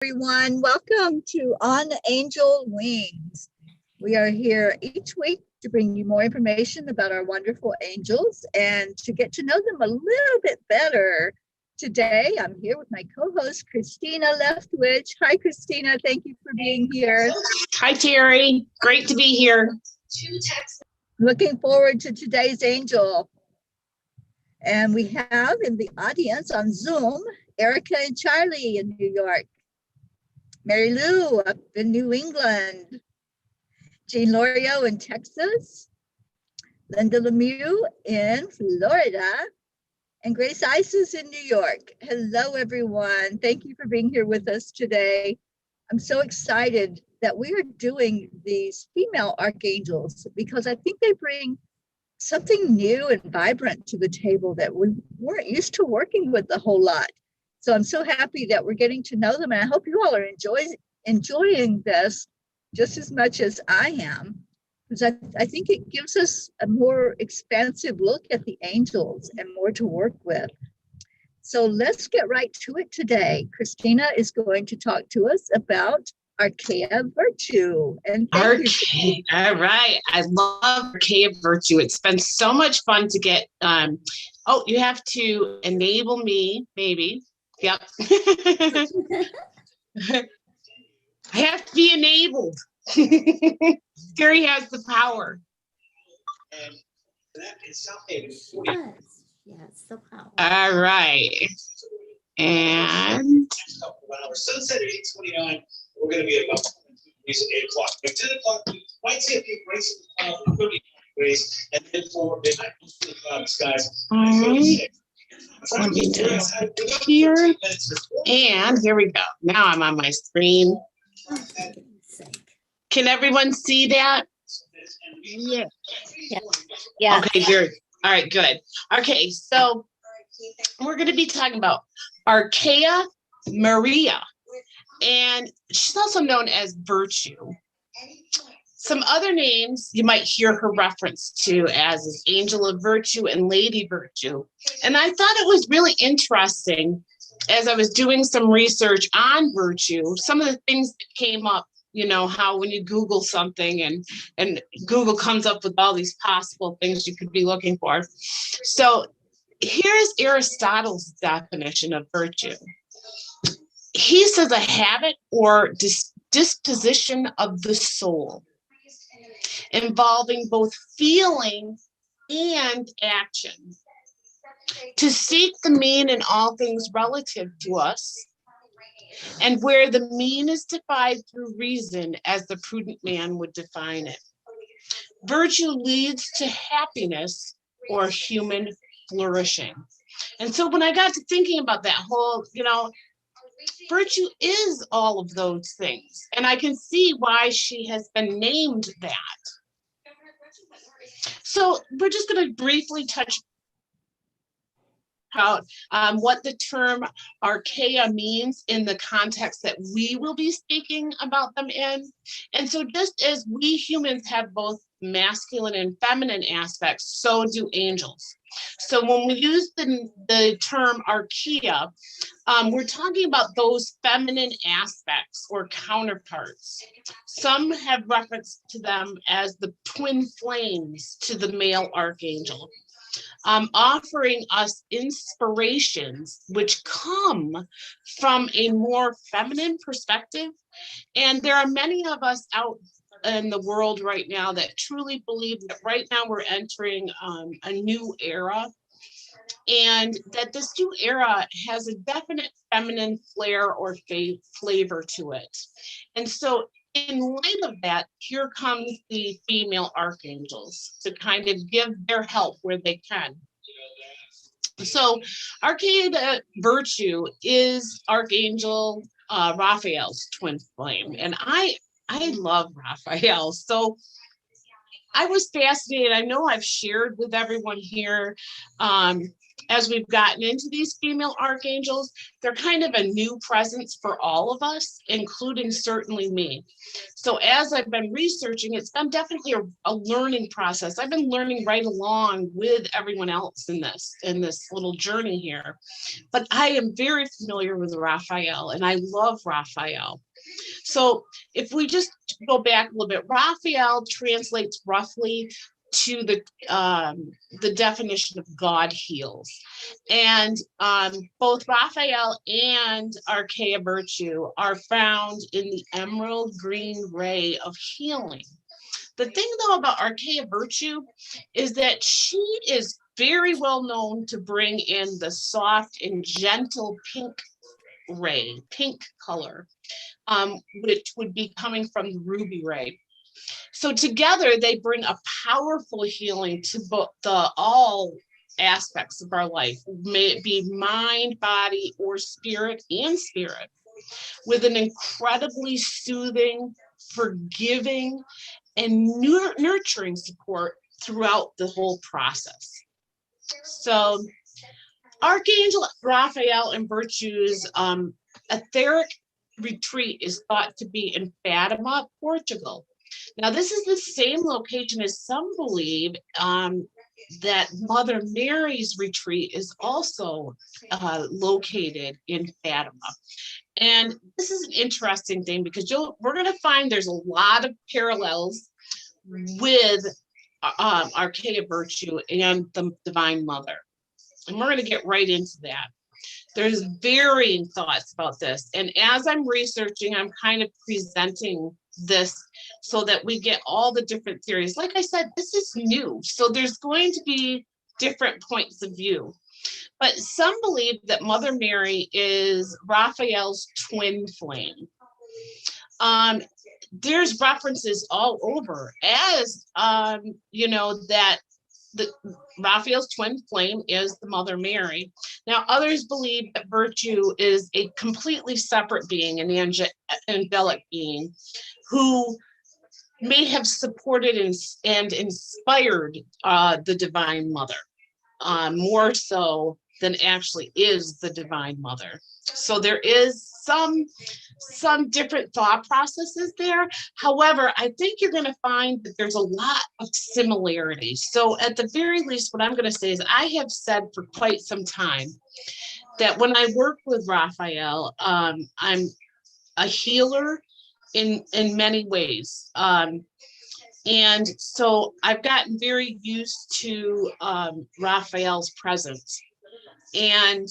Everyone. Welcome to On Angel Wings. We are here each week to bring you more information about our wonderful angels and to get to know them a little bit better. Today, I'm here with my co-host, Christina Leftwich. Hi, Christina. Thank you for being here. Hi, Teri. Great to be here. Looking forward to today's angel. And we have in the audience on Zoom, Erica and Charlie in New York. Mary Lou up in New England, Jean Lorio in Texas, Linda Lemieux in Florida, and Grace Isis in New York. Hello, everyone. Thank you for being here with us today. I'm so excited that we are doing these female archangels because I think they bring something new and vibrant to the table that we weren't used to working with a whole lot. So I'm so happy that we're getting to know them, and I hope you all are enjoying this just as much as I am, because I think it gives us a more expansive look at the angels and more to work with. So let's get right to it today. Christina is going to talk to us about Archeia Virtue. And Archeia, all right. I love Archeia Virtue. It's been so much fun to get. Oh, you have to enable me, maybe. Yep. I have to be enabled. Teri has the power. Yes, the power. All right. And sunset at 8:29. We're going to be at about 8 o'clock. At 10 o'clock, we might see a few grace in the cloud. It could be grace, and then for midnight, most of the cloud skies. All right. Let me do this here. And here we go. Now I'm on my screen. Can everyone see that? Yeah. Yeah. Okay, good. All right, good. Okay, so we're going to be talking about Archeia Maria, and she's also known as Virtue. Some other names you might hear her reference to as Angel of Virtue and Lady Virtue. And I thought it was really interesting as I was doing some research on virtue, some of the things that came up, you know, how when you Google something and Google comes up with all these possible things you could be looking for. So here's Aristotle's definition of virtue. He says a habit or disposition of the soul involving both feeling and action, to seek the mean in all things relative to us, and where the mean is defined through reason as the prudent man would define it. Virtue leads to happiness or human flourishing. And so when I got to thinking about that whole, virtue is all of those things. And I can see why she has been named that. So we're just going to briefly touch about what the term Archeia means in the context that we will be speaking about them in. And so just as we humans have both masculine and feminine aspects, so do angels. So when we use the term Archeia, we're talking about those feminine aspects or counterparts. Some have reference to them as the twin flames to the male archangel, offering us inspirations which come from a more feminine perspective. And there are many of us out in the world right now that truly believe that right now we're entering a new era, and that this new era has a definite feminine flair or flavor to it. And so in light of that, here comes the female archangels to kind of give their help where they can. So Archeia Virtue is Archangel Raphael's twin flame, and I love Raphael. So I was fascinated. I know I've shared with everyone here as we've gotten into these female archangels, they're kind of a new presence for all of us, including certainly me. So as I've been researching, it's been definitely a learning process. I've been learning right along with everyone else in this little journey here. But I am very familiar with Raphael, and I love Raphael. So if we just go back a little bit, Raphael translates roughly to the definition of God heals. And both Raphael and Archeia Virtue are found in the emerald green ray of healing. The thing though about Archeia Virtue is that she is very well known to bring in the soft and gentle pink ray, pink color, which would be coming from the ruby ray. So together they bring a powerful healing to both all aspects of our life, may it be mind, body, or spirit, with an incredibly soothing, forgiving, and nurturing support throughout the whole process. So Archangel Raphael and Virtue's etheric retreat is thought to be in Fatima, Portugal. Now, this is the same location as some believe that Mother Mary's retreat is also located in Fatima. And this is an interesting thing because we're going to find there's a lot of parallels with Archeia Virtue and the Divine Mother. And we're going to get right into that. There's varying thoughts about this. And as I'm researching, I'm kind of presenting this so that we get all the different theories. Like I said, this is new. So there's going to be different points of view. But some believe that Mother Mary is Raphael's twin flame. There's references all over as, that Raphael's twin flame is the Mother Mary. Now, others believe that Virtue is a completely separate being, an angelic being, who may have supported and inspired the Divine Mother, more so than actually is the Divine Mother. So there is some different thought processes there. However, I think you're going to find that there's a lot of similarities. So at the very least, what I'm going to say is I have said for quite some time that when I work with Raphael, I'm a healer in many ways. And so I've gotten very used to Raphael's presence. And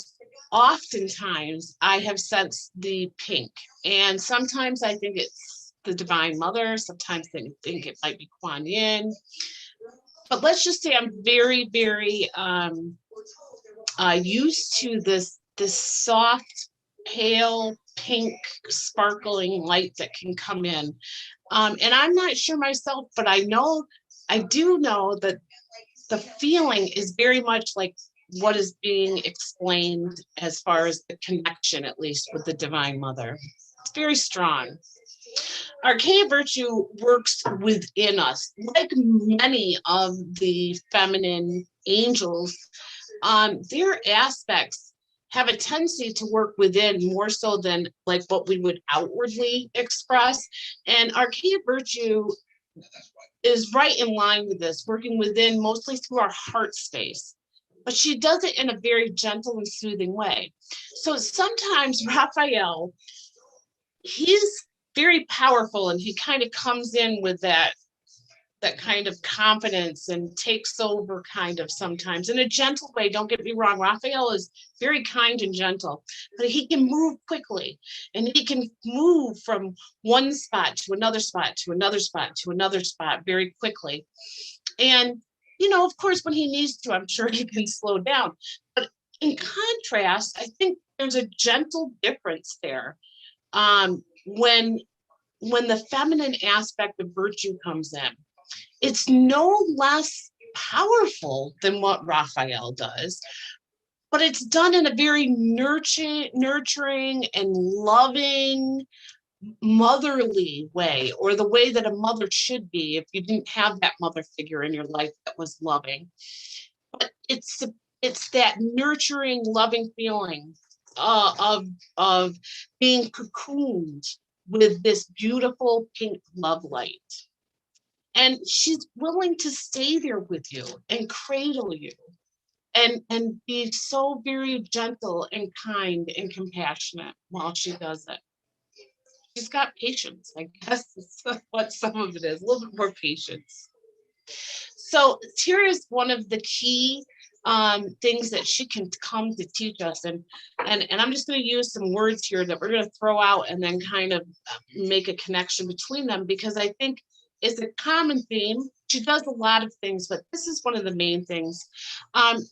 oftentimes I have sensed the pink, and sometimes I think it's the Divine Mother, sometimes I think it might be Kuan Yin. But let's just say I'm very, very used to this soft, pale, pink, sparkling light that can come in. And I'm not sure myself, but I do know that the feeling is very much like what is being explained as far as the connection, at least with the Divine Mother. It's very strong. Archeia Virtue works within us. Like many of the feminine angels, their aspects have a tendency to work within more so than like what we would outwardly express. And Archeia Virtue is right in line with this, working within mostly through our heart space. But she does it in a very gentle and soothing way. So sometimes Raphael, he's very powerful, and he kind of comes in with that kind of confidence and takes over kind of sometimes in a gentle way. Don't get me wrong, Raphael is very kind and gentle, but he can move quickly, and he can move from one spot to another spot to another spot to another spot very quickly. And of course, when he needs to, I'm sure he can slow down. But in contrast, I think there's a gentle difference there. When the feminine aspect of Virtue comes in, it's no less powerful than what Raphael does, but it's done in a very nurturing and loving, motherly way, or the way that a mother should be if you didn't have that mother figure in your life that was loving. But it's it's that nurturing, loving feeling of being cocooned with this beautiful pink love light. And she's willing to stay there with you and cradle you and be so very gentle and kind and compassionate while she does it. She's got patience, I guess is what some of it is, a little bit more patience. So Teri is one of the key things that she can come to teach us. And I'm just going to use some words here that we're going to throw out and then kind of make a connection between them, because I think it's a common theme. She does a lot of things, but this is one of the main things.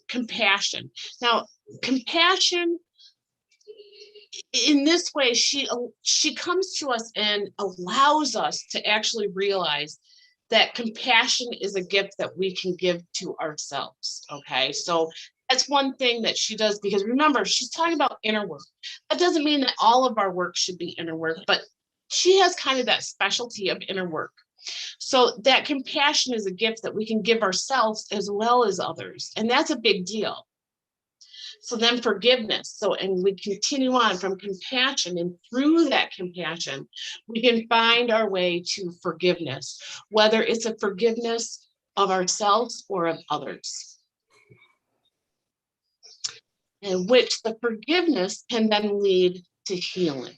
Compassion. Now, compassion, in this way, she comes to us and allows us to actually realize that compassion is a gift that we can give to ourselves. Okay, so that's one thing that she does, because remember, she's talking about inner work. That doesn't mean that all of our work should be inner work, but she has kind of that specialty of inner work. So that compassion is a gift that we can give ourselves as well as others, and that's a big deal. So then forgiveness. So, and we continue on from compassion, and through that compassion, we can find our way to forgiveness, whether it's a forgiveness of ourselves or of others. And which the forgiveness can then lead to healing.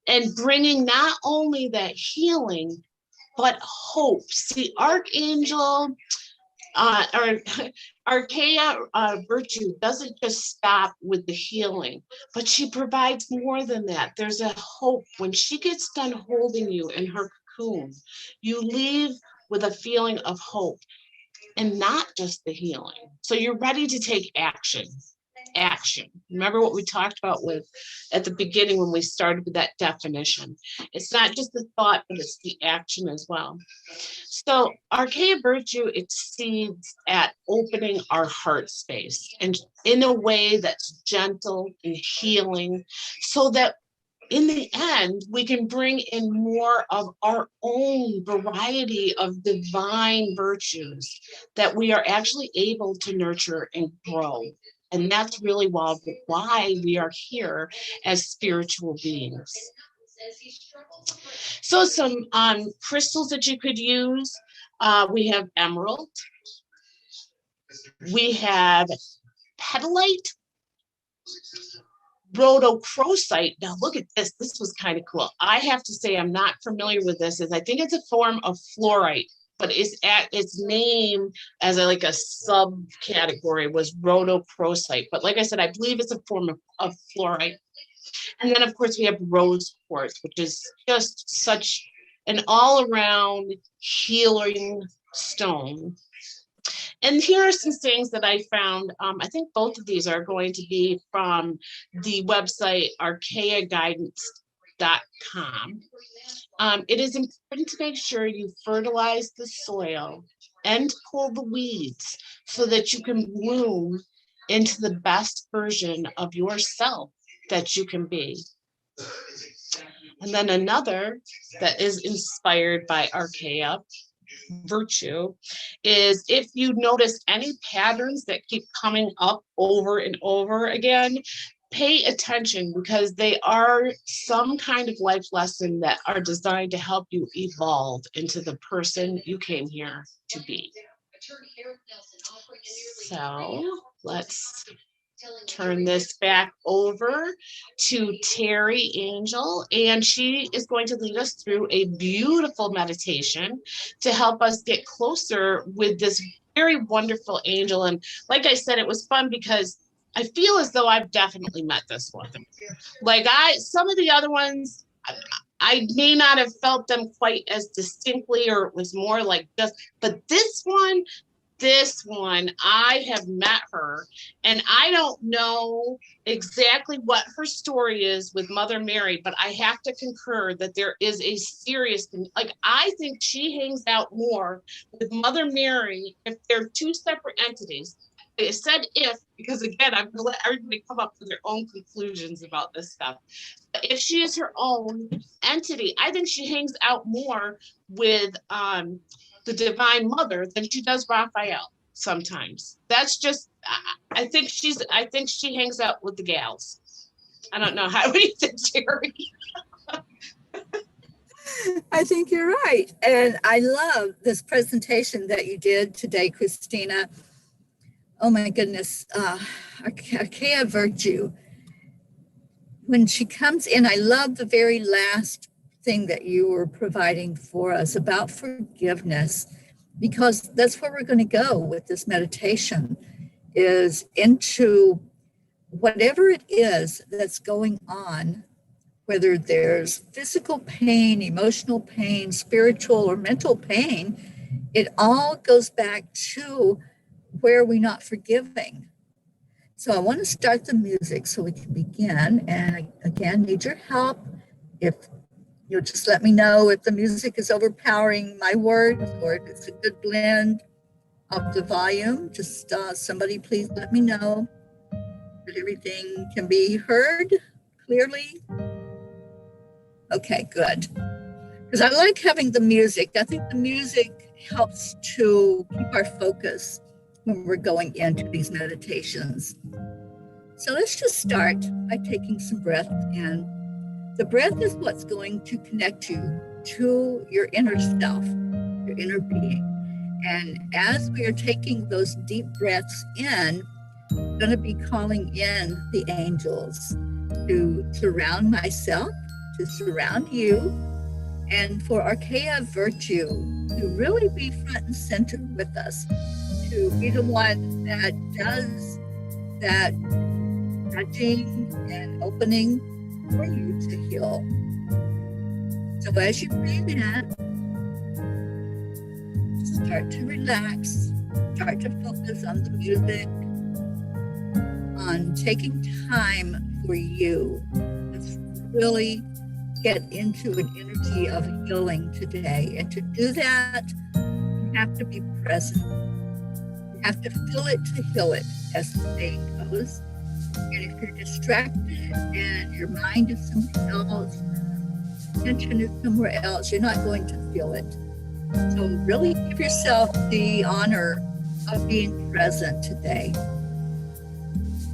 And bringing not only that healing, but hope. See, Archangel, or Archeia Virtue doesn't just stop with the healing, but she provides more than that. There's a hope. When she gets done holding you in her cocoon, you leave with a feeling of hope and not just the healing. So you're ready to take action. Action. Remember what we talked about with at the beginning when we started with that definition. It's not just the thought, but it's the action as well. So Archeia Virtue exceeds at opening our heart space, and in a way that's gentle and healing, so that in the end, we can bring in more of our own variety of divine virtues that we are actually able to nurture and grow. And that's really why we are here as spiritual beings. So some crystals that you could use, we have emerald, we have petalite, rhodochrosite. Now look at this. This was kind of cool. I have to say I'm not familiar with this. I think it's a form of fluorite, but it's at its name as a subcategory was rhodochrosite. But like I said, I believe it's a form of fluorite. And then of course we have rose quartz, which is just such an all-around healing stone. And here are some things that I found. I think both of these are going to be from the website archeiaguidance.com. It is important to make sure you fertilize the soil and pull the weeds so that you can bloom into the best version of yourself that you can be. And then another that is inspired by Archeia Virtue is, if you notice any patterns that keep coming up over and over again, pay attention, because they are some kind of life lesson that are designed to help you evolve into the person you came here to be. So let's turn this back over to Teri Angel, and she is going to lead us through a beautiful meditation to help us get closer with this very wonderful angel. And like I said, it was fun because I feel as though I've definitely met this one. Like some of the other ones, I may not have felt them quite as distinctly, or it was more like just, but this one, I have met her, and I don't know exactly what her story is with Mother Mary, but I have to concur that there is a serious, I think she hangs out more with Mother Mary if they're two separate entities. I said if, because again, I'm going to let everybody come up with their own conclusions about this stuff. But if she is her own entity, I think she hangs out more with the Divine Mother than she does Raphael. sometimes. That's just, I think she hangs out with the gals. I don't know. What do you think, Teri? I think you're right. And I love this presentation that you did today, Christina. Oh my goodness. Archeia Virtue. When she comes in, I love the very last thing that you were providing for us about forgiveness, because that's where we're going to go with this meditation, is into whatever it is that's going on, whether there's physical pain, emotional pain, spiritual or mental pain. It all goes back to where we're not forgiving. So I want to start the music so we can begin. And I, again, need your help. If you'll just let me know if the music is overpowering my words or if it's a good blend of the volume. Just somebody please let me know that everything can be heard clearly. Okay, good. Because I like having the music. I think the music helps to keep our focus when we're going into these meditations. So let's just start by taking some breath in. The breath is what's going to connect you to your inner self, your inner being. And as we are taking those deep breaths in, I'm going to be calling in the angels to surround myself, to surround you, and for Archeia Virtue to really be front and center with us, to be the one that does that touching and opening for you to heal. So as you breathe in, start to relax, start to focus on the music, on taking time for you. Let's really get into an energy of healing today. And to do that, you have to be present. You have to feel it to heal it, as the saying goes. And if you're distracted and your mind is somewhere else, attention is somewhere else, you're not going to feel it. So really give yourself the honor of being present today.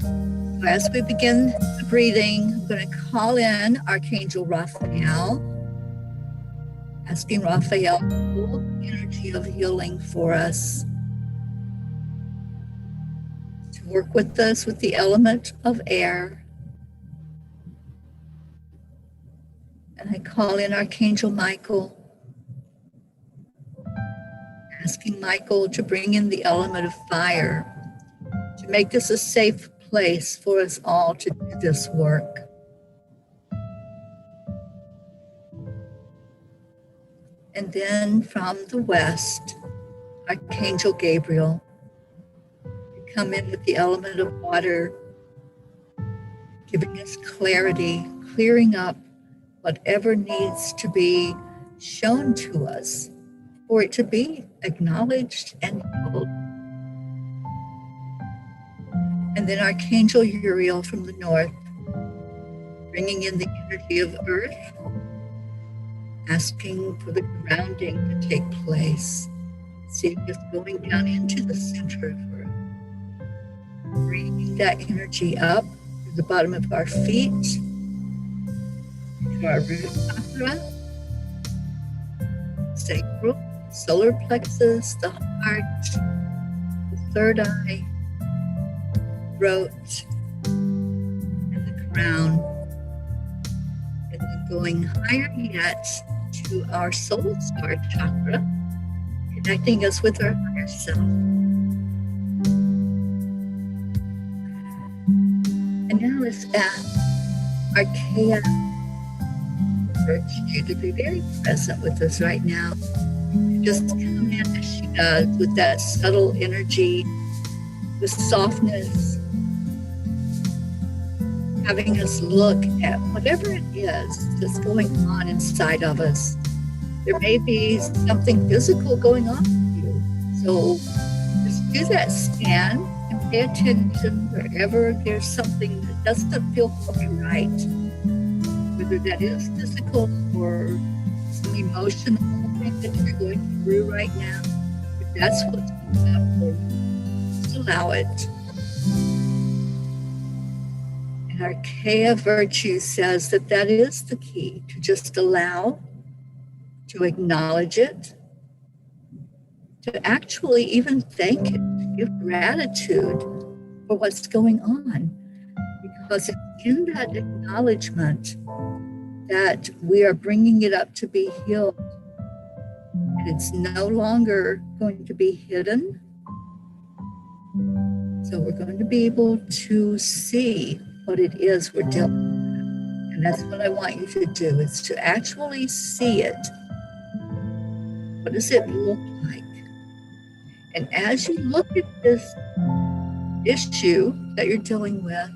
So as we begin the breathing, I'm going to call in Archangel Raphael, asking Raphael to hold the energy of healing for us, to work with us with the element of air. And I call in Archangel Michael, asking Michael to bring in the element of fire, to make this a safe place for us all to do this work. And then from the west, Archangel Gabriel, to come in with the element of water, giving us clarity, clearing up whatever needs to be shown to us for it to be acknowledged and healed. And then Archangel Uriel from the north, bringing in the energy of earth, asking for the grounding to take place. See, just going down into the center of earth, bringing that energy up to the bottom of our feet, to our root chakra, sacral, solar plexus, the heart, the third eye, throat, and the crown. And then going higher yet to our soul star chakra, connecting us with our higher self. And now let's ask Archeia Virtue to be very present with us right now. Just come in as she does with that subtle energy, with softness, having us look at whatever it is that's going on inside of us. There may be something physical going on with you. So just do that scan and pay attention wherever there's something that doesn't feel quite right, whether that is physical or some emotional thing that you're going through right now. If that's what's coming up for you, just allow it. And Archeia Virtue says that that is the key, to just allow, to acknowledge it, to actually even thank it, to give gratitude for what's going on. Because it's in that acknowledgement that we are bringing it up to be healed. And it's no longer going to be hidden. So we're going to be able to see what it is we're dealing with. And that's what I want you to do, is to actually see it. What does it look like? And as you look at this issue that you're dealing with,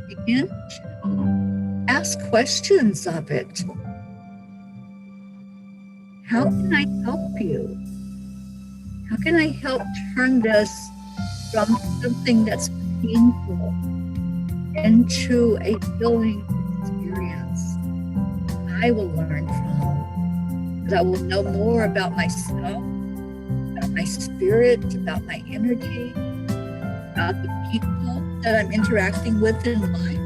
begin to ask questions of it. How can I help you? How can I help turn this from something that's painful into a healing experience I will learn from? That I will know more about myself, about my spirit, about my energy, about the people that I'm interacting with in life.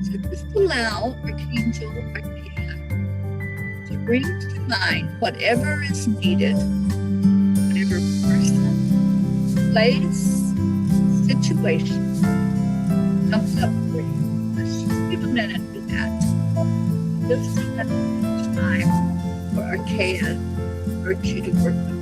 So just allow Archangel Archeia to bring to mind whatever is needed, whatever person, place, situation comes up for you. Let's just give a minute for that. Just a time for Archeia Virtue to work with.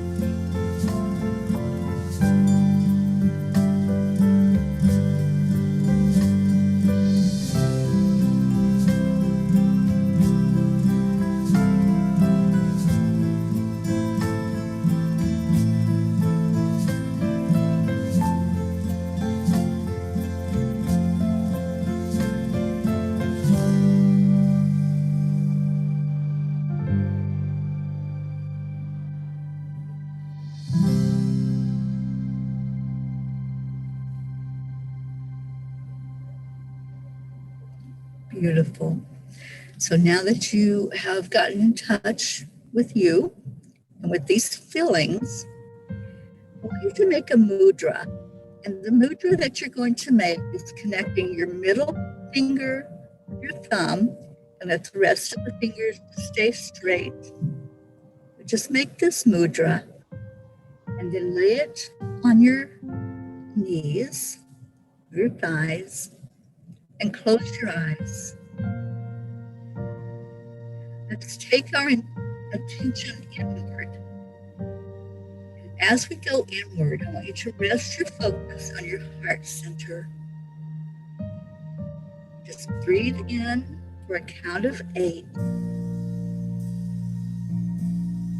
Beautiful. So now that you have gotten in touch with you and with these feelings, I want you to make a mudra. And the mudra that you're going to make is connecting your middle finger, your thumb, and let the rest of the fingers stay straight. Just make this mudra and then lay it on your knees, your thighs, and close your eyes. Let's take our attention inward. And as we go inward, I want you to rest your focus on your heart center. Just breathe in for a count of 8.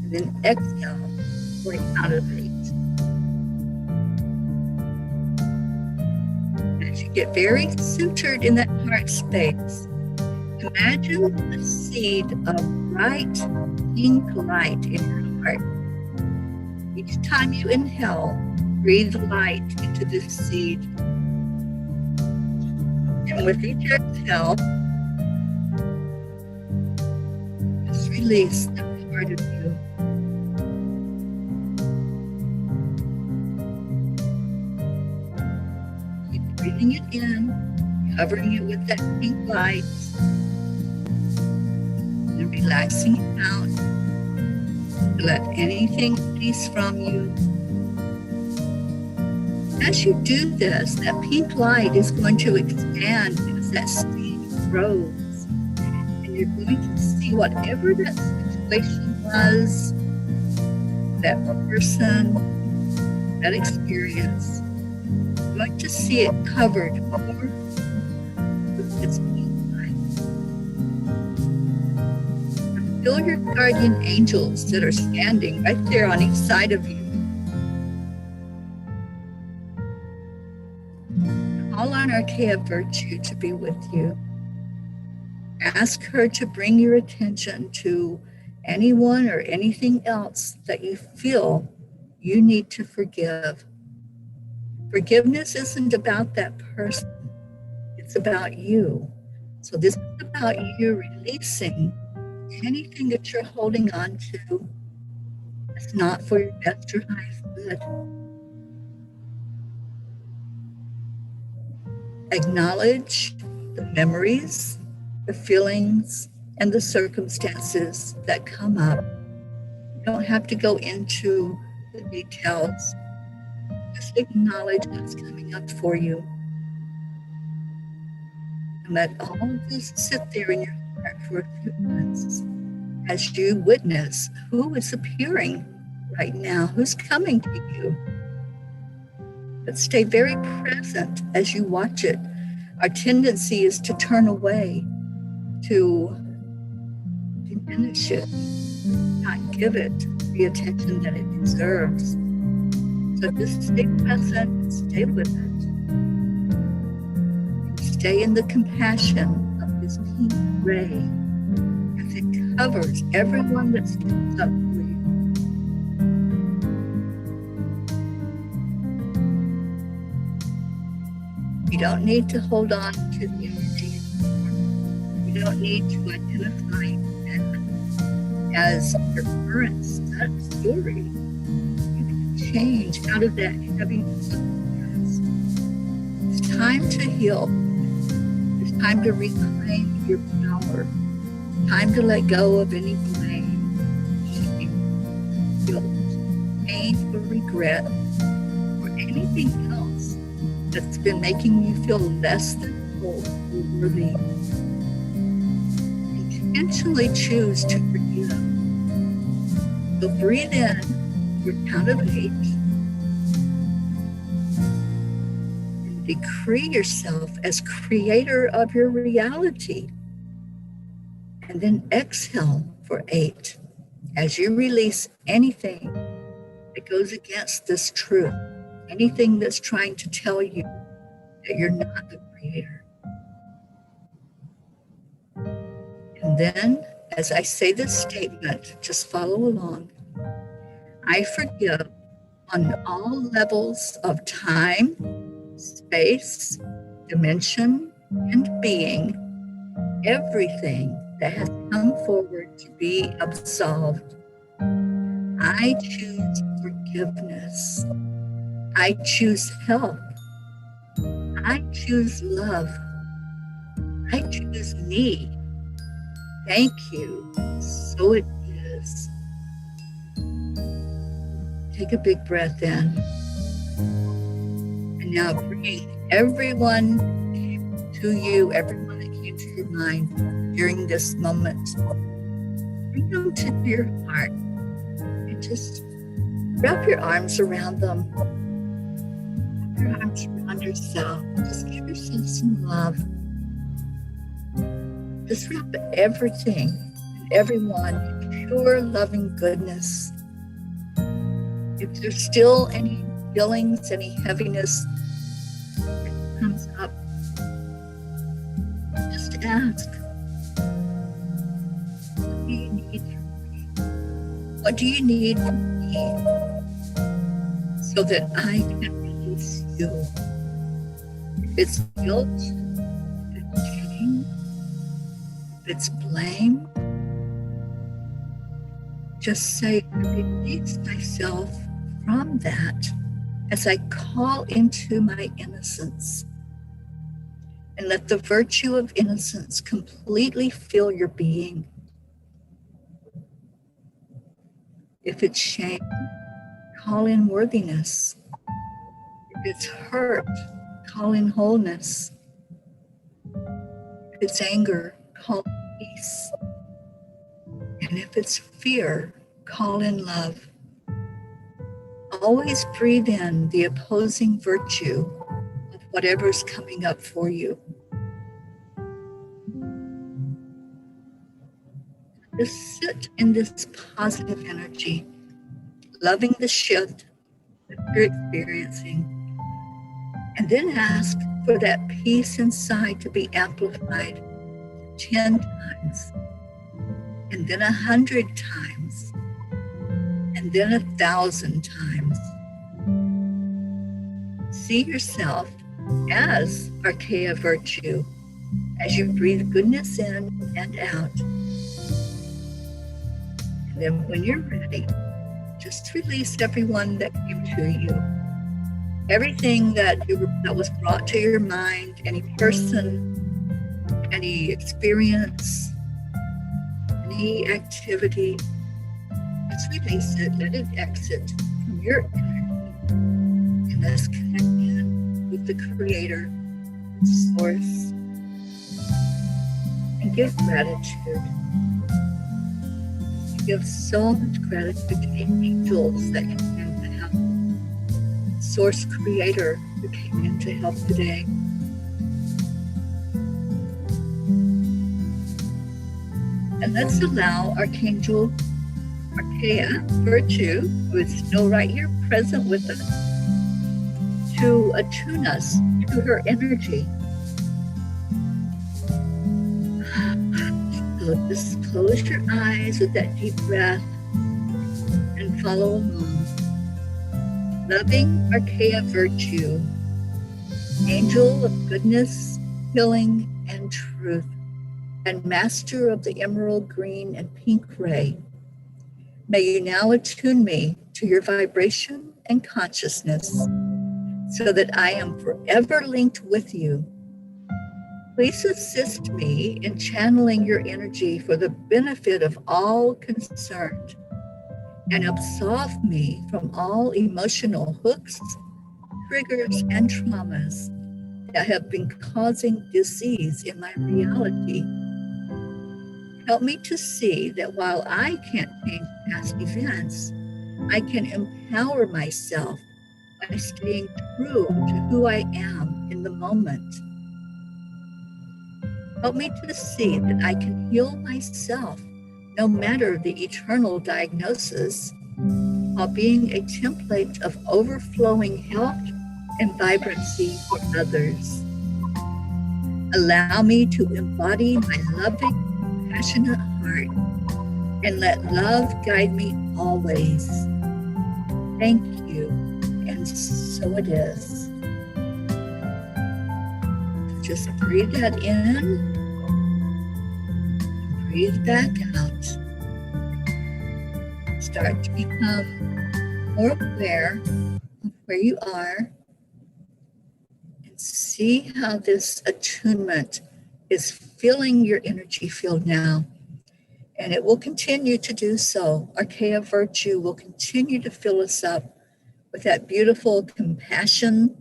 And then exhale for a count of 8. As you get very centered in that heart space, imagine a seed of bright pink light in your heart. Each time you inhale, breathe light into this seed. And with each exhale, just release that part of you. Keep breathing it in, covering it with that pink light, and relaxing it out. Let anything release from you. As you do this, that pink light is going to expand as that seed grows. And you're going to see whatever that situation was, that person, that experience, you're going to see it covered more with this pink light. Feel your guardian angels that are standing right there on each side of you. Call on Archeia Virtue to be with you. Ask her to bring your attention to anyone or anything else that you feel you need to forgive. Forgiveness isn't about that person. It's about you. So this is about you releasing anything that you're holding on to It's not for your best or highest good. Acknowledge the memories, the feelings, and the circumstances that come up. You don't have to go into the details. Just acknowledge what's coming up for you. And let all of this sit there in your heart for a few minutes as you witness who is appearing right now, who's coming to you. But stay very present as you watch it. Our tendency is to turn away, to diminish it, not give it the attention that it deserves. So just stay present and stay with it. And stay in the compassion of this pink ray as it covers everyone that stands up for you. You don't need to hold on to the energy anymore. You don't need to identify it as your current story. You can change out of that heaviness of the past. It's time to heal. It's time to reclaim your power. Time to let go of any blame, shame, guilt, pain, or regret, or anything else that's been making you feel less than whole or worthy. Intentionally choose to forgive. So breathe in your count of 8 and decree yourself as creator of your reality. And then exhale for 8 as you release anything that goes against this truth. Anything that's trying to tell you that you're not the creator. And then, as I say this statement, just follow along. I forgive on all levels of time, space, dimension, and being, everything that has come forward to be absolved. I choose forgiveness. I choose help. I choose love. I choose me. Thank you. So it is. Take a big breath in. And now bring everyone to you, everyone that came to your mind during this moment. Bring them to your heart. And just wrap your arms around them. Your arms around yourself. Just give yourself some love. Just wrap everything and everyone in pure loving goodness. If there's still any feelings, any heaviness that comes up, just ask, what do you need from me? What do you need from me so that I can release you? If it's guilt, if it's shame, if it's blame, just say, I release myself from that as I call into my innocence. And let the virtue of innocence completely fill your being. If it's shame, call in worthiness. If it's hurt, call in wholeness. If it's anger, call in peace. And if it's fear, call in love. Always breathe in the opposing virtue of whatever's coming up for you. Just sit in this positive energy, loving the shift that you're experiencing. And then ask for that peace inside to be amplified 10 times, and then 100 times, and then 1,000 times. See yourself as Archeia virtue as you breathe goodness in and out. And then when you're ready, just just release everyone that came to you. Everything that was brought to your mind, any person, any experience, any activity, just release it, let it exit from your energy, and let's connect in with the Creator, the Source, and give gratitude. Give so much gratitude to the angels that came in to help, Source Creator who came in to help today. And let's allow Archangel Archeia Virtue, who is still right here present with us, to attune us to her energy. So just close your eyes with that deep breath and follow along. Loving Archeia Virtue, angel of goodness, healing, and truth, and master of the emerald green and pink ray, may you now attune me to your vibration and consciousness so that I am forever linked with you. Please assist me in channeling your energy for the benefit of all concerned, and absolve me from all emotional hooks, triggers, and traumas that have been causing disease in my reality. Help me to see that while I can't change past events, I can empower myself by staying true to who I am in the moment. Help me to see that I can heal myself no matter the eternal diagnosis, while being a template of overflowing health and vibrancy for others. Allow me to embody my loving, passionate heart and let love guide me always. Thank you, and so it is. Just breathe that in, breathe back out. Start to become more aware of where you are, and see how this attunement is filling your energy field now. And it will continue to do so. Archeia Virtue will continue to fill us up with that beautiful compassion,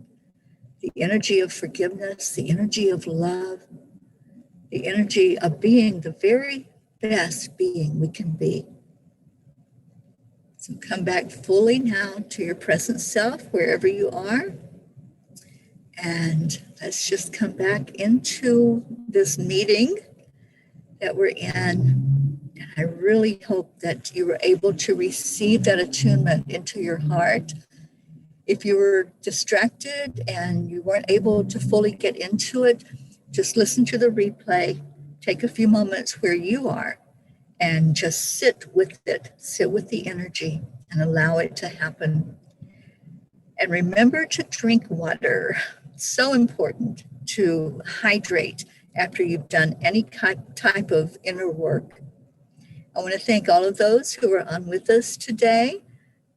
the energy of forgiveness, the energy of love, the energy of being the very best being we can be. So come back fully now to your present self, wherever you are. And let's just come back into this meeting that we're in. And I really hope that you were able to receive that attunement into your heart. If you were distracted and you weren't able to fully get into it, just listen to the replay. Take a few moments where you are and just sit with it, sit with the energy and allow it to happen. And remember to drink water. It's so important to hydrate after you've done any type of inner work. I want to thank all of those who are on with us today.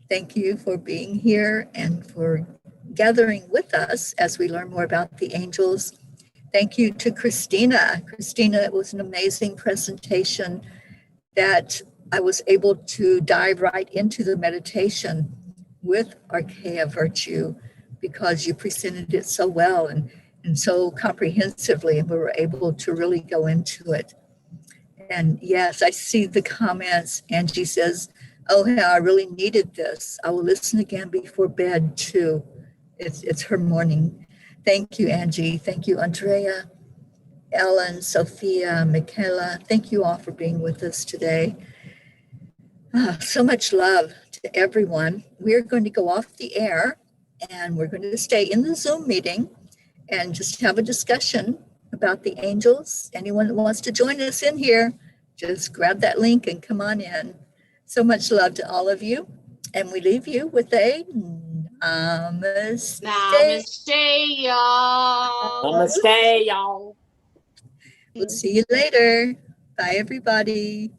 Thank you for being here and for gathering with us as we learn more about the angels. Thank you to Christina. Christina, it was an amazing presentation that I was able to dive right into the meditation with Archeia Virtue because you presented it so well and so comprehensively, and we were able to really go into it. And yes, I see the comments. Angie says, oh, how I really needed this. I will listen again before bed too. It's her morning. Thank you, Angie. Thank you, Andrea, Ellen, Sophia, Michaela. Thank you all for being with us today. So much love to everyone. We're going to go off the air and we're going to stay in the Zoom meeting and just have a discussion about the angels. Anyone that wants to join us in here, just grab that link and come on in. So much love to all of you. And we leave you with a namaste. Namaste, y'all. Namaste, y'all. We'll see you later. Bye, everybody.